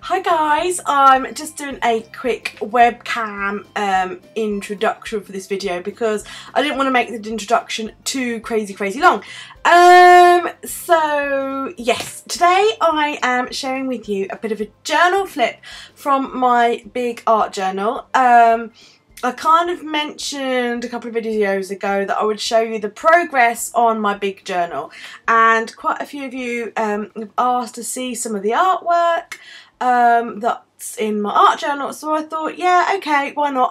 Hi guys, I'm just doing a quick webcam introduction for this video because I didn't want to make the introduction too crazy long. So yes, today I am sharing with you a bit of a journal flip from my big art journal. I kind of mentioned a couple of videos ago that I would show you the progress on my big journal, and quite a few of you have asked to see some of the artwork that's in my art journal, so I thought, yeah, okay, why not?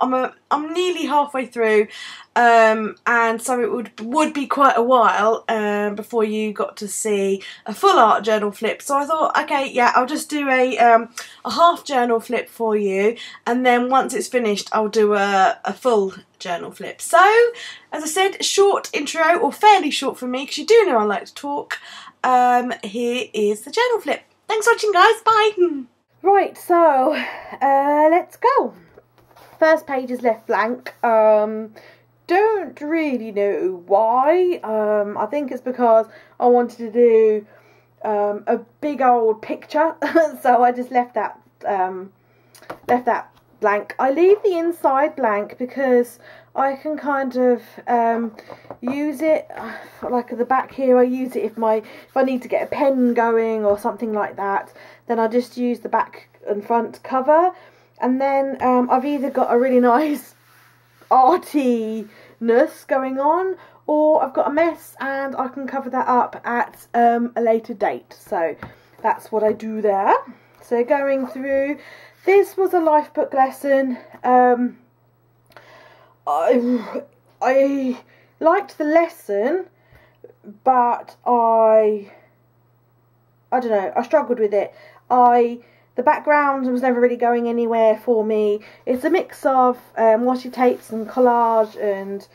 I'm nearly halfway through, and so it would be quite a while before you got to see a full art journal flip. So I thought, okay, yeah, I'll just do a half journal flip for you, and then once it's finished, I'll do a full journal flip. So, as I said, short intro, or fairly short for me, because you do know I like to talk. Here is the journal flip. Thanks for watching, guys. Bye. Right, so let's go. First page is left blank. Don't really know why. I think it's because I wanted to do a big old picture, so I just left that blank. I leave the inside blank because I can kind of use it, like at the back here, I use it if I need to get a pen going or something like that, then I just use the back and front cover. And then I've either got a really nice artiness going on, or I've got a mess and I can cover that up at a later date. So that's what I do there. So going through, this was a life book lesson. I liked the lesson, but I don't know, I struggled with it. The background was never really going anywhere for me. It's a mix of washi tapes and collage and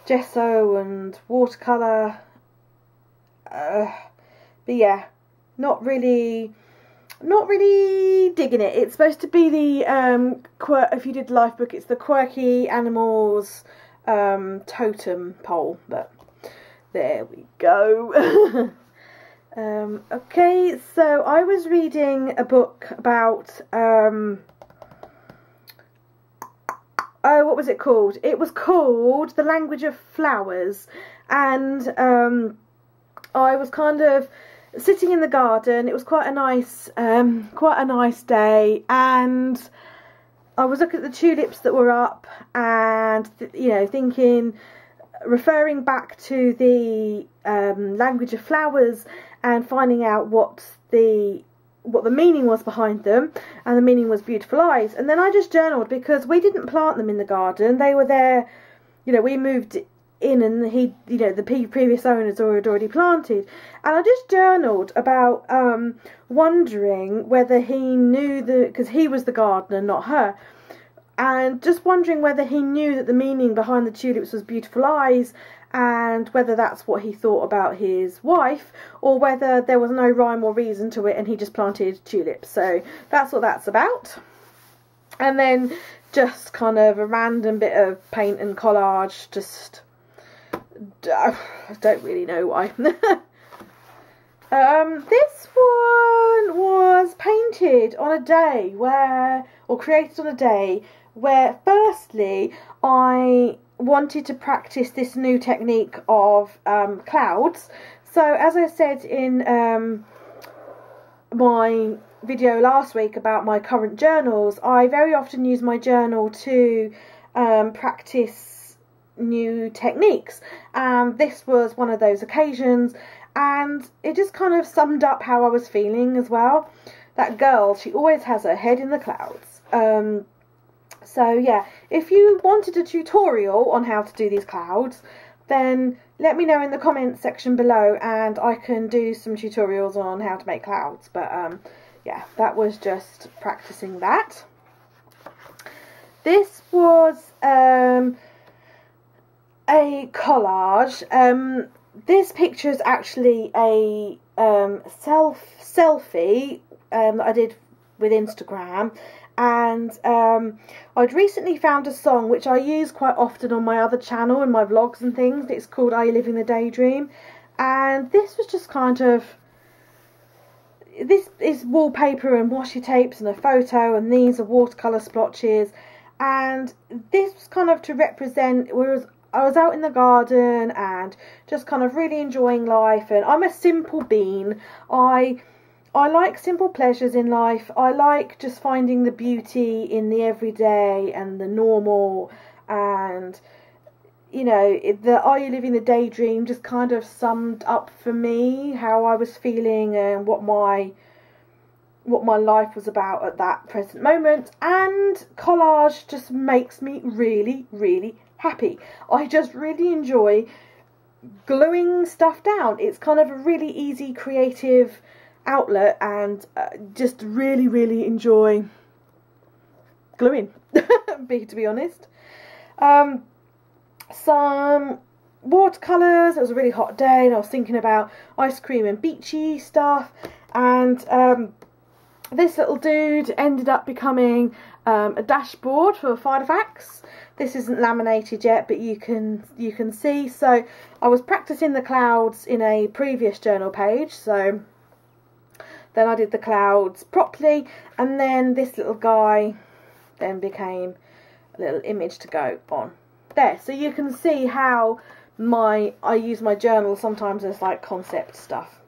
gesso and watercolour. But yeah, not really digging it. It's supposed to be the if you did life book, it's the quirky animals totem pole, but there we go. Okay, so I was reading a book about what was it called? It was called The Language of Flowers, and I was kind of sitting in the garden. It was quite a nice day, and I was looking at the tulips that were up, and thinking, referring back to the language of flowers and finding out what the meaning was behind them, and the meaning was beautiful eyes. And then I just journaled, because we didn't plant them in the garden, they were there, we moved in, and the previous owners had already planted. And I just journaled about wondering whether he knew because he was the gardener, not her, and just wondering whether he knew that the meaning behind the tulips was beautiful eyes, and whether that's what he thought about his wife, or whether there was no rhyme or reason to it and he just planted tulips. So that's what that's about. And then just kind of a random bit of paint and collage, just I don't really know why. This one was painted on a day created on a day where, firstly, I wanted to practice this new technique of clouds. So as I said in my video last week about my current journals, I very often use my journal to practice new techniques, and this was one of those occasions, and it just kind of summed up how I was feeling as well. That girl, she always has her head in the clouds. So yeah, if you wanted a tutorial on how to do these clouds, then let me know in the comments section below, and I can do some tutorials on how to make clouds. But yeah, that was just practicing that. This was a collage. This picture is actually a selfie that I did with Instagram. And I'd recently found a song which I use quite often on my other channel and my vlogs and things. It's called Are You Living the Daydream? And this was just kind of, this is wallpaper and washi tapes and a photo, and these are watercolour splotches, and this was kind of to represent, whereas I was out in the garden and just kind of really enjoying life, and I'm a simple bean. I like simple pleasures in life. I like just finding the beauty in the everyday and the normal, and you know, the Are You Living the Daydream just kind of summed up for me how I was feeling and what my life was about at that present moment. And collage just makes me really, really happy. I just really enjoy gluing stuff down. It's kind of a really easy creative outlet, and just really, really enjoy gluing, to be honest. Some watercolours. It was a really hot day and I was thinking about ice cream and beachy stuff, and this little dude ended up becoming a dashboard for Filofax. This isn't laminated yet, but you can see. So I was practicing the clouds in a previous journal page, so then I did the clouds properly, and then this little guy then became a little image to go on there. So you can see how I use my journal sometimes as like concept stuff.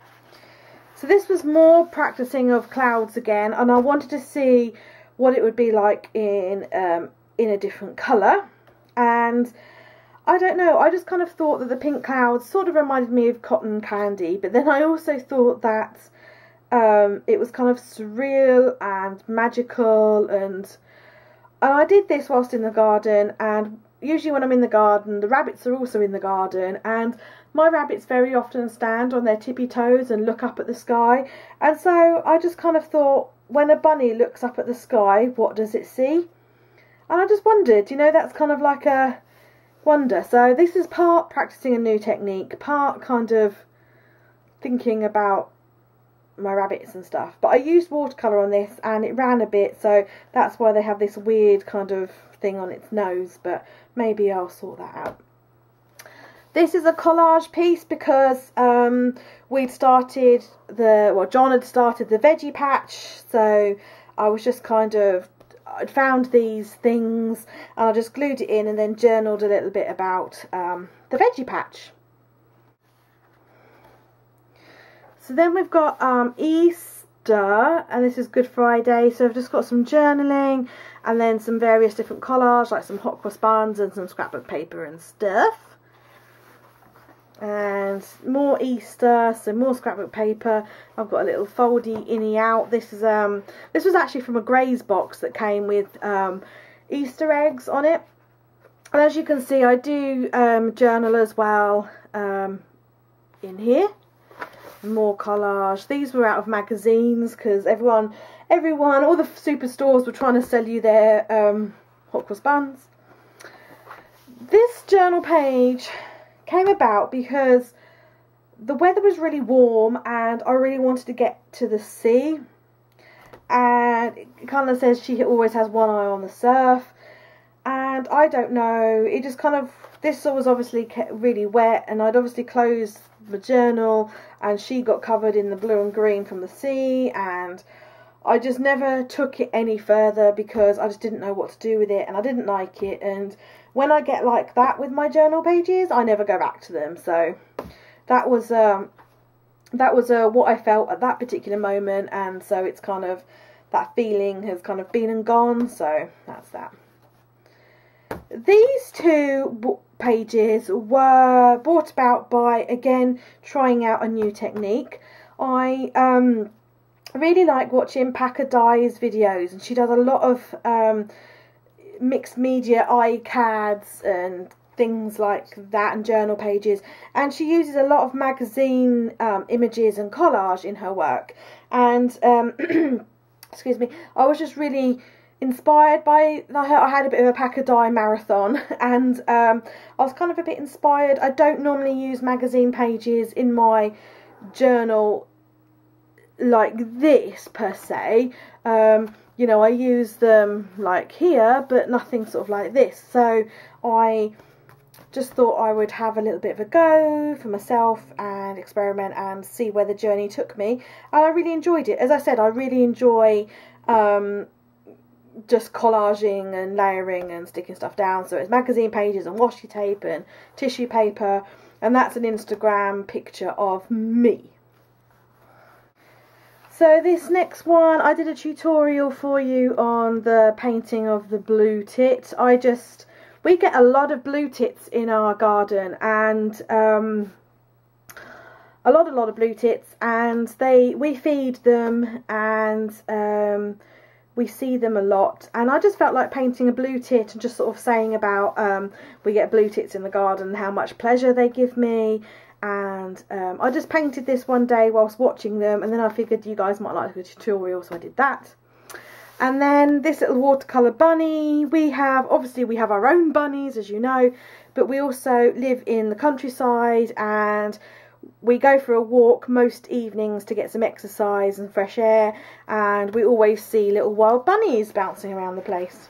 So this was more practicing of clouds again, and I wanted to see what it would be like in a different colour. And I don't know, I just kind of thought that the pink clouds sort of reminded me of cotton candy, but then I also thought that it was kind of surreal and magical, and I did this whilst in the garden. And usually when I'm in the garden, the rabbits are also in the garden, and my rabbits very often stand on their tippy toes and look up at the sky. And so I just kind of thought, when a bunny looks up at the sky, what does it see? And I just wondered, you know, that's kind of like a wonder. So this is part practicing a new technique, part kind of thinking about my rabbits and stuff. But I used watercolour on this and it ran a bit, so that's why they have this weird kind of thing on its nose, but maybe I'll sort that out. This is a collage piece because John had started the veggie patch, so I was just I'd found these things and I just glued it in and then journaled a little bit about the veggie patch. So then we've got Easter, and this is Good Friday, so I've just got some journaling and then some various different collage, like some hot cross buns and some scrapbook paper and stuff. And more Easter, so more scrapbook paper. I've got a little foldy innie out. This was actually from a Grays box that came with Easter eggs on it. And as you can see, I do journal as well in here. More collage. These were out of magazines because everyone, all the superstores were trying to sell you their hot cross buns. This journal page came about because the weather was really warm and I really wanted to get to the sea, and it kind of says she always has one eye on the surf, and I don't know, it just kind of, this was obviously really wet, and I'd obviously closed the journal and she got covered in the blue and green from the sea, and I just never took it any further because I just didn't know what to do with it and I didn't like it. And when I get like that with my journal pages, I never go back to them. So that was what I felt at that particular moment, and so it's kind of, that feeling has kind of been and gone, so that's that. These two pages were brought about by, again, trying out a new technique. I really like watching Packer Dye's videos, and she does a lot of mixed media iCads and things like that, and journal pages, and she uses a lot of magazine images and collage in her work. And excuse me, I was just really inspired by her. I had a bit of a Packer Dye marathon, and I was kind of a bit inspired. I don't normally use magazine pages in my journal like this per se. You know, I use them like here, but nothing sort of like this. So I just thought I would have a little bit of a go for myself and experiment and see where the journey took me. And I really enjoyed it. As I said, I really enjoy just collaging and layering and sticking stuff down. So it's magazine pages and washi tape and tissue paper, and that's an Instagram picture of me. So this next one, I did a tutorial for you on the painting of the blue tit. We get a lot of blue tits in our garden, and a lot of blue tits, and we feed them, and we see them a lot, and I just felt like painting a blue tit and just sort of saying about we get blue tits in the garden, how much pleasure they give me. And I just painted this one day whilst watching them, and then I figured you guys might like the tutorial, so I did that. And then this little watercolour bunny, obviously we have our own bunnies, as you know, but we also live in the countryside, and we go for a walk most evenings to get some exercise and fresh air, and we always see little wild bunnies bouncing around the place.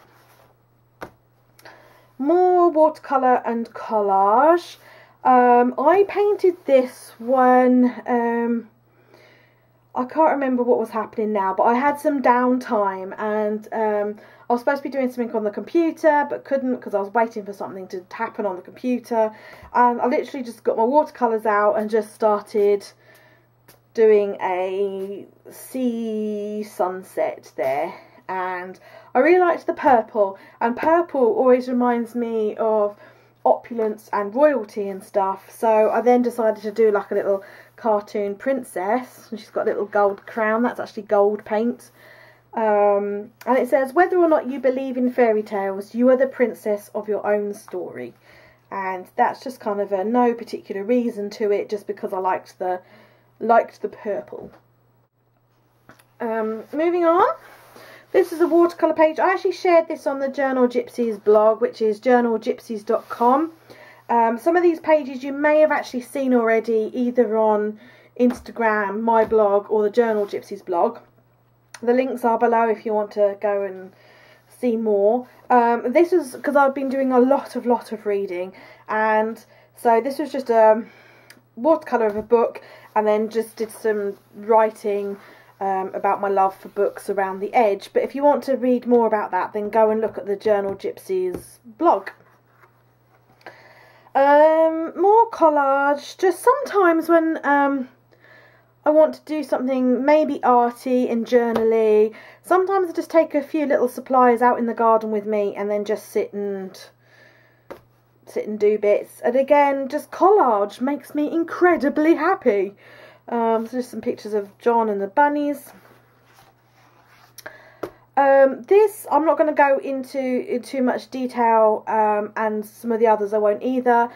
More watercolour and collage. I painted this one, I can't remember what was happening now, but I had some downtime, and I was supposed to be doing something on the computer but couldn't because I was waiting for something to happen on the computer, and I literally just got my watercolours out and just started doing a sea sunset there. And I really liked the purple, and purple always reminds me of opulence and royalty and stuff, so I then decided to do like a little cartoon princess, and she's got a little gold crown. That's actually gold paint, and it says, whether or not you believe in fairy tales, you are the princess of your own story. And that's just kind of a no particular reason to it, just because I liked the purple. Moving on, this is a watercolour page. I actually shared this on the Journal Gypsies blog, which is journalgypsies.com. Some of these pages you may have actually seen already, either on Instagram, my blog, or the Journal Gypsies blog. The links are below if you want to go and see more. This was because I've been doing a lot of reading, and so this was just a watercolour of a book, and then just did some writing about my love for books around the edge. But if you want to read more about that, then go and look at the Journal Gypsies blog. More collage. Just sometimes when I want to do something maybe arty and journaly, sometimes I just take a few little supplies out in the garden with me and then just sit and do bits. And again, just collage makes me incredibly happy. So just some pictures of John and the bunnies. This I'm not going to go into too much detail, and some of the others I won't either.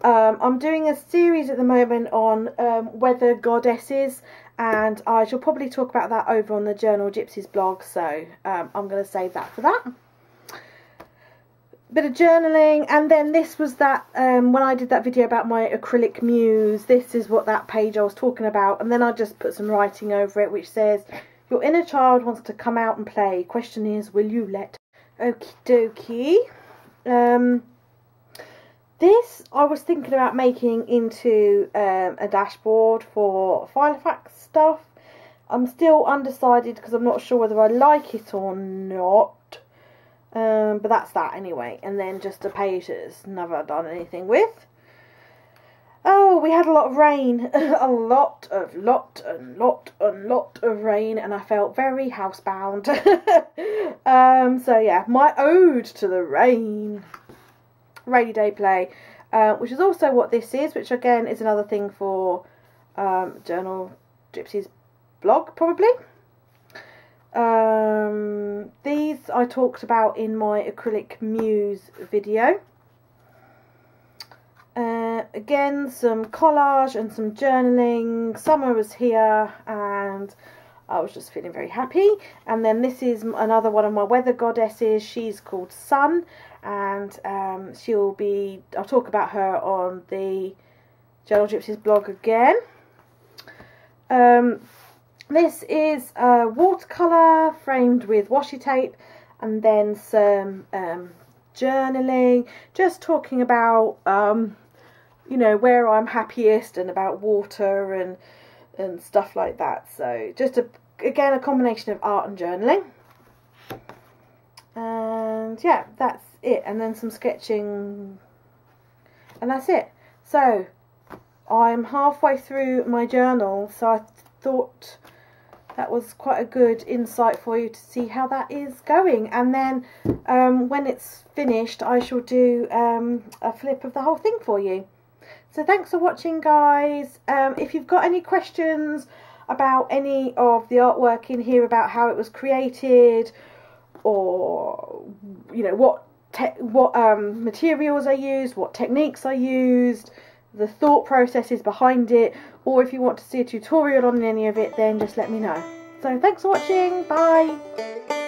I'm doing a series at the moment on weather goddesses, and I shall probably talk about that over on the Journal Gypsies blog, so I'm going to save that for that. Bit of journaling, and then this was that, when I did that video about my acrylic muse, this is what that page I was talking about, and then I just put some writing over it which says, your inner child wants to come out and play, question is, will you let? Okie dokie. This I was thinking about making into a dashboard for Filofax stuff. I'm still undecided because I'm not sure whether I like it or not. But that's that anyway. And then just a page that's never done anything with. Oh, we had a lot of rain. a lot of rain, and I felt very housebound. So yeah, my ode to the rain. Rainy day play, which is also what this is, which again is another thing for Journal Gypsies blog probably. These I talked about in my acrylic muse video. Again, some collage and some journaling. Summer was here and I was just feeling very happy. And then this is another one of my weather goddesses. She's called Sun, and I'll talk about her on the Journal Gypsies blog again. This is a watercolour framed with washi tape, and then some journaling, just talking about you know, where I'm happiest and about water and stuff like that. So just again a combination of art and journaling. And yeah, that's it. And then some sketching, and that's it. So I'm halfway through my journal, so I thought that was quite a good insight for you to see how that is going. And then when it's finished, I shall do a flip of the whole thing for you. So thanks for watching, guys. If you've got any questions about any of the artwork in here, about how it was created, or you know what materials I used, what techniques I used, the thought processes behind it, or if you want to see a tutorial on any of it, then just let me know. So thanks for watching. Bye.